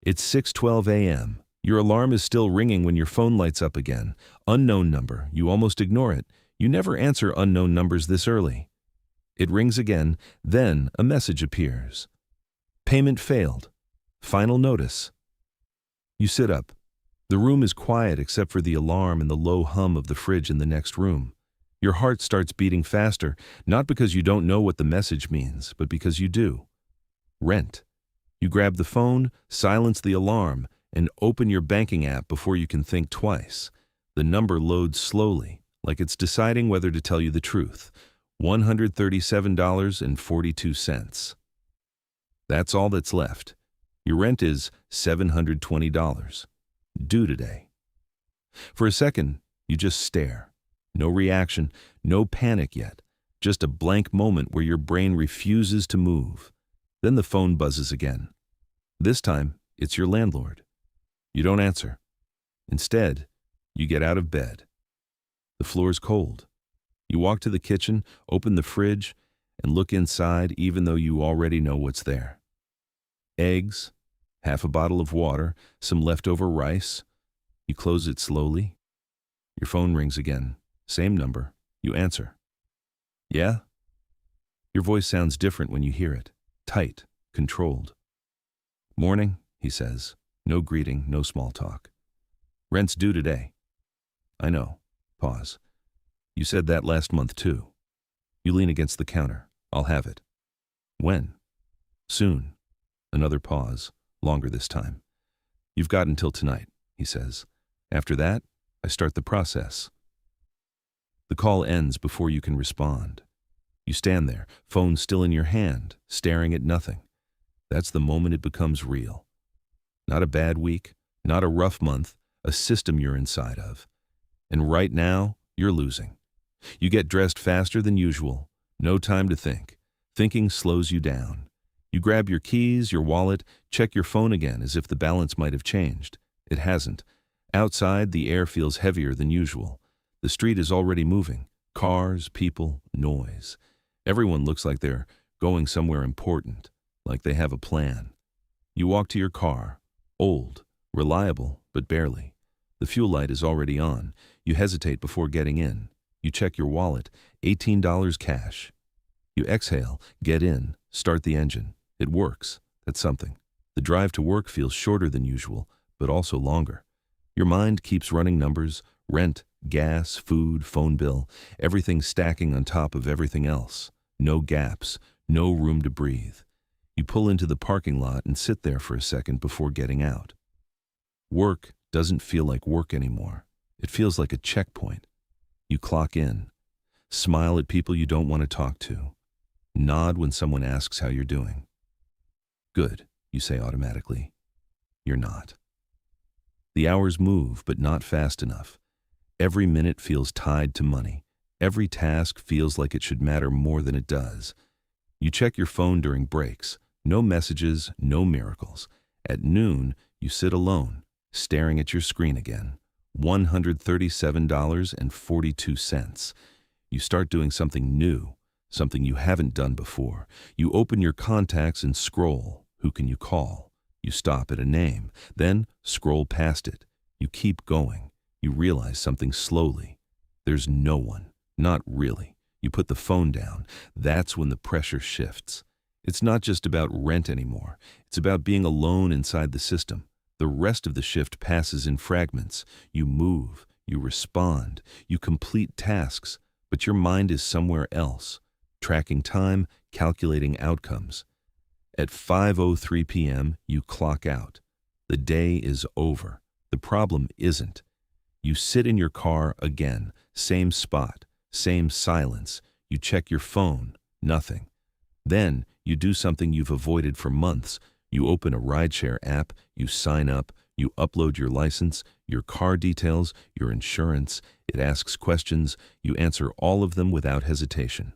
It's 6:12 a.m. Your alarm is still ringing when your phone lights up again. Unknown number. You almost ignore it. You never answer unknown numbers this early. It rings again, then a message appears. Payment failed. Final notice. You sit up. The room is quiet except for the alarm and the low hum of the fridge in the next room. Your heart starts beating faster, not because you don't know what the message means, but because you do. Rent. You grab the phone, silence the alarm, and open your banking app before you can think twice. The number loads slowly, like it's deciding whether to tell you the truth. $137.42. That's all that's left. Your rent is $720. Due today. For a second, you just stare. No reaction, no panic yet. Just a blank moment where your brain refuses to move. Then the phone buzzes again. This time, it's your landlord. You don't answer. Instead, you get out of bed. The floor's cold. You walk to the kitchen, open the fridge, and look inside even though you already know what's there. Eggs, half a bottle of water, some leftover rice. You close it slowly. Your phone rings again. Same number. You answer. Yeah? Your voice sounds different when you hear it. Tight, controlled. Morning, he says. No greeting, no small talk. Rent's due today. I know. Pause. You said that last month too. You lean against the counter. I'll have it. When? Soon. Another pause. Longer this time. You've got until tonight, he says. After that, I start the process. The call ends before you can respond. You stand there, phone still in your hand, staring at nothing. That's the moment it becomes real. Not a bad week, not a rough month, a system you're inside of. And right now, you're losing. You get dressed faster than usual. No time to think. Thinking slows you down. You grab your keys, your wallet, check your phone again as if the balance might have changed. It hasn't. Outside, the air feels heavier than usual. The street is already moving. Cars, people, noise. Everyone looks like they're going somewhere important, like they have a plan. You walk to your car. Old, reliable, but barely. The fuel light is already on. You hesitate before getting in. You check your wallet. $18 cash. You exhale, get in, start the engine. It works. That's something. The drive to work feels shorter than usual, but also longer. Your mind keeps running numbers, rent, gas, food, phone bill, everything stacking on top of everything else. No gaps, no room to breathe. You pull into the parking lot and sit there for a second before getting out. Work doesn't feel like work anymore. It feels like a checkpoint. You clock in. Smile at people you don't want to talk to. Nod when someone asks how you're doing. Good, you say automatically. You're not. The hours move, but not fast enough. Every minute feels tied to money. Every task feels like it should matter more than it does. You check your phone during breaks. No messages, no miracles. At noon, you sit alone, staring at your screen again. $137.42. You start doing something new, something you haven't done before. You open your contacts and scroll. Who can you call? You stop at a name, then scroll past it. You keep going. You realize something slowly. There's no one. Not really. You put the phone down. That's when the pressure shifts. It's not just about rent anymore. It's about being alone inside the system. The rest of the shift passes in fragments. You move, you respond, you complete tasks, but your mind is somewhere else, tracking time, calculating outcomes. At 5:03 p.m., you clock out. The day is over. The problem isn't. You sit in your car again, same spot, same silence. You check your phone, nothing. Then you do something you've avoided for months. You open a rideshare app, you sign up, you upload your license, your car details, your insurance. It asks questions. You answer all of them without hesitation.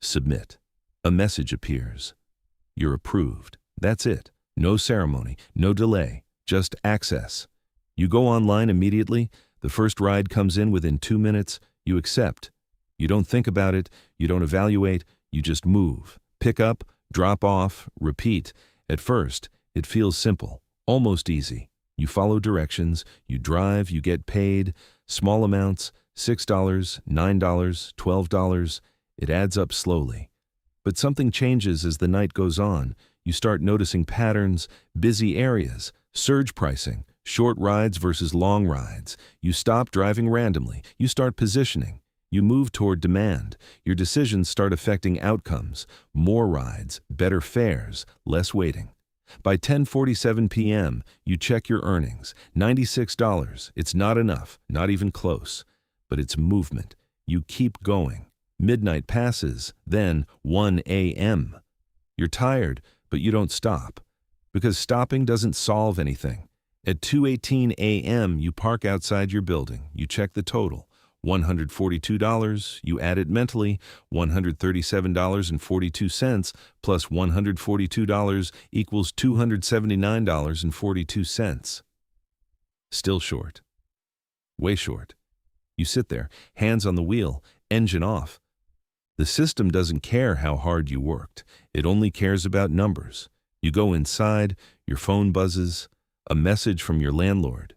Submit. A message appears. You're approved. That's it. No ceremony, no delay, just access. You go online immediately. The first ride comes in within 2 minutes. You accept. You don't think about it. You don't evaluate. You just move. Pick up, drop off, repeat. At first, it feels simple. Almost easy. You follow directions, you drive, you get paid. Small amounts, $6, $9, $12. It adds up slowly. But something changes as the night goes on. You start noticing patterns, busy areas, surge pricing, short rides versus long rides. You stop driving randomly. You start positioning. You move toward demand. Your decisions start affecting outcomes. More rides, better fares, less waiting. By 10:47 p.m., you check your earnings. $96. It's not enough, not even close. But it's movement. You keep going. Midnight passes, then 1 a.m. You're tired, but you don't stop. Because stopping doesn't solve anything. At 2:18 a.m., you park outside your building. You check the total. $142, you add it mentally, $137.42 plus $142 equals $279.42. Still short. Way short. You sit there, hands on the wheel, engine off. The system doesn't care how hard you worked. It only cares about numbers. You go inside, your phone buzzes, a message from your landlord.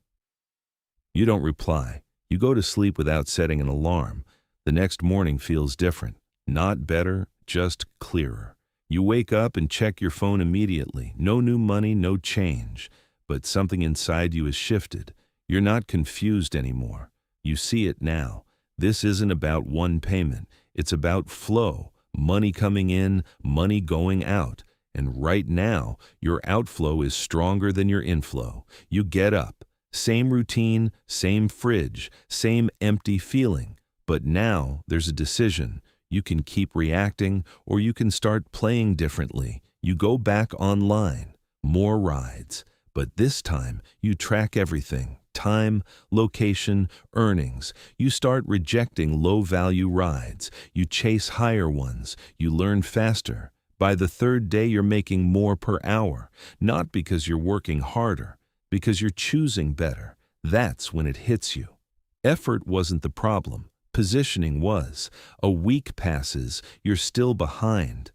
You don't reply. You go to sleep without setting an alarm. The next morning feels different. Not better, just clearer. You wake up and check your phone immediately. No new money, no change. But something inside you has shifted. You're not confused anymore. You see it now. This isn't about one payment. It's about flow. Money coming in, money going out. And right now, your outflow is stronger than your inflow. You get up. Same routine, same fridge, same empty feeling. But now there's a decision. You can keep reacting or you can start playing differently. You go back online. More rides. But this time you track everything. Time, location, earnings. You start rejecting low-value rides. You chase higher ones. You learn faster. By the third day you're making more per hour. Not because you're working harder. Because you're choosing better. That's when it hits you. Effort wasn't the problem. Positioning was. A week passes, you're still behind.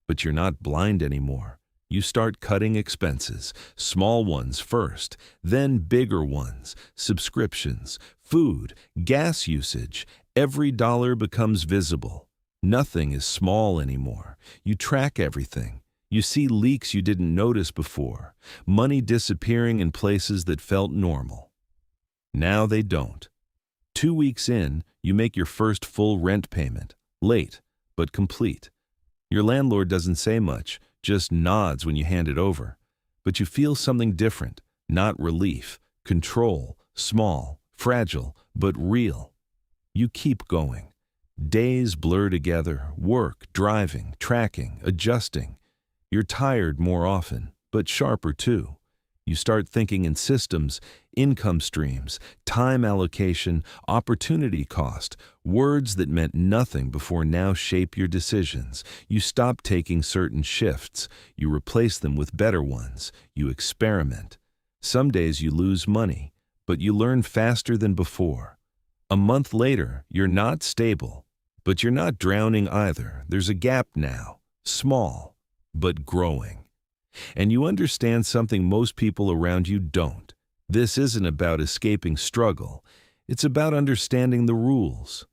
But you're not blind anymore. You start cutting expenses, small ones first, then bigger ones, subscriptions, food, gas usage. Every dollar becomes visible. Nothing is small anymore. You track everything. You see leaks you didn't notice before, money disappearing in places that felt normal. Now they don't. 2 weeks in, you make your first full rent payment, late, but complete. Your landlord doesn't say much, just nods when you hand it over. But you feel something different, not relief, control, small, fragile, but real. You keep going. Days blur together, work, driving, tracking, adjusting. You're tired more often, but sharper too. You start thinking in systems, income streams, time allocation, opportunity cost. Words that meant nothing before now shape your decisions. You stop taking certain shifts. You replace them with better ones. You experiment. Some days you lose money, but you learn faster than before. A month later, you're not stable, but you're not drowning either. There's a gap now, small, but growing. And you understand something most people around you don't. This isn't about escaping struggle. It's about understanding the rules.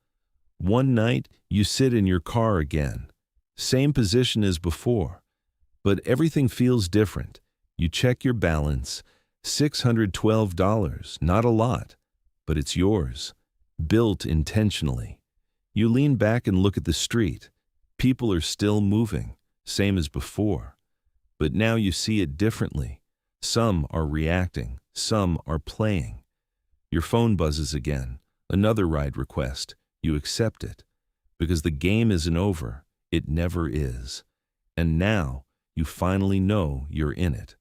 One night, you sit in your car again. Same position as before. But everything feels different. You check your balance. $612, not a lot. But it's yours. Built intentionally. You lean back and look at the street. People are still moving. Same as before. But now you see it differently. Some are reacting, some are playing. Your phone buzzes again, another ride request. You accept it. Because the game isn't over, it never is. And now you finally know you're in it.